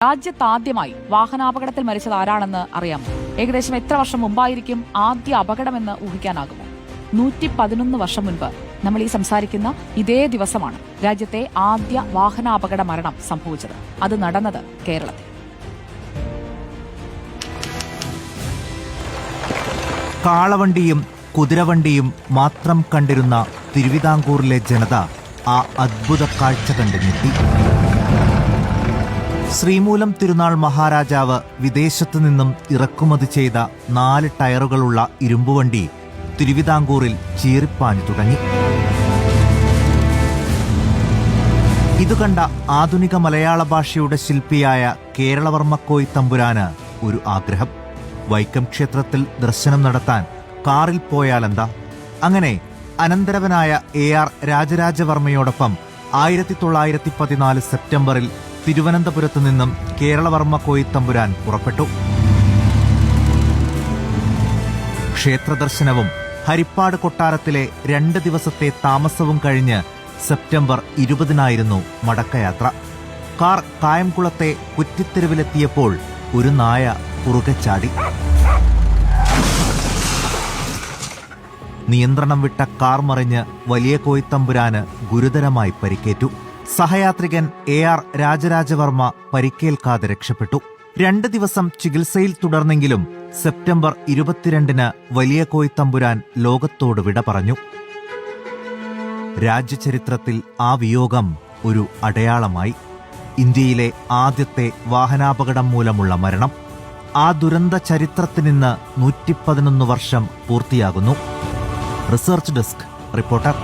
രാജ്യത്താദ്യമായി വാഹനാപകടത്തിൽ മരിച്ചത് ആരാണെന്ന് അറിയാമോ? ഏകദേശം എത്ര വർഷം മുമ്പായിരിക്കും ആദ്യ അപകടമെന്ന് ഊഹിക്കാനാകുമോ? 111 വർഷം മുൻപ് നമ്മൾ ഈ സംസാരിക്കുന്ന ഇതേ ദിവസമാണ് രാജ്യത്തെ ആദ്യ വാഹനാപകട മരണം സംഭവിച്ചത്. അത് നടന്നത് കേരളത്തിൽ. കാളവണ്ടിയും കുതിരവണ്ടിയും മാത്രം കണ്ടിരുന്ന തിരുവിതാംകൂറിലെ ജനത ആ അദ്ഭുത കാഴ്ച കണ്ട് ഞെട്ടി. ശ്രീമൂലം തിരുനാൾ മഹാരാജാവ് വിദേശത്തു നിന്നും ഇറക്കുമതി ചെയ്ത 4 ടയറുകളുള്ള ഇരുമ്പുവണ്ടി തിരുവിതാംകൂറിൽ ചീറിപ്പാഞ്ഞു തുടങ്ങി. ഇതുകണ്ട ആധുനിക മലയാള ഭാഷയുടെ ശില്പിയായ കേരളവർമ്മക്കോയി തമ്പുരാന് ഒരു ആഗ്രഹം. വൈക്കം ക്ഷേത്രത്തിൽ ദർശനം നടത്താൻ കാറിൽ പോയാലെന്താ? അങ്ങനെ അനന്തരവനായ AR രാജരാജവർമ്മയോടൊപ്പം 1914 സെപ്റ്റംബറിൽ തിരുവനന്തപുരത്തു നിന്നും കേരളവർമ്മക്കോയി തമ്പുരാൻ പുറപ്പെട്ടു. ക്ഷേത്രദർശനവും ഹരിപ്പാട് കൊട്ടാരത്തിലെ 2 ദിവസത്തെ താമസവും കഴിഞ്ഞ് സെപ്റ്റംബർ 20-നായിരുന്നു മടക്കയാത്ര. കാർ കായംകുളത്തെ കുറ്റിത്തെരുവിലെത്തിയപ്പോൾ ഒരു നായ പുറകെ ചാടി. നിയന്ത്രണം വിട്ട കാർ മറിഞ്ഞ് വലിയ കോയിത്തമ്പുരാന് ഗുരുതരമായി പരിക്കേറ്റു. സഹയാത്രികൻ AR രാജരാജവർമ്മ പരിക്കേൽക്കാതെ രക്ഷപ്പെട്ടു. 2 ദിവസം ചികിത്സയിൽ തുടർന്നെങ്കിലും സെപ്റ്റംബർ 22-ന് വലിയ കോയിത്തമ്പുരാൻ ലോകത്തോട് വിട പറഞ്ഞു. രാജ്യചരിത്രത്തിൽ ആ വിയോഗം ഒരു അടയാളമായി. ഇന്ത്യയിലെ ആദ്യത്തെ വാഹനാപകടം മൂലമുള്ള മരണം. ആ ദുരന്ത ചരിത്രത്തിനിന്ന് 111 വർഷം പൂർത്തിയാകുന്നു. Research desk reporter.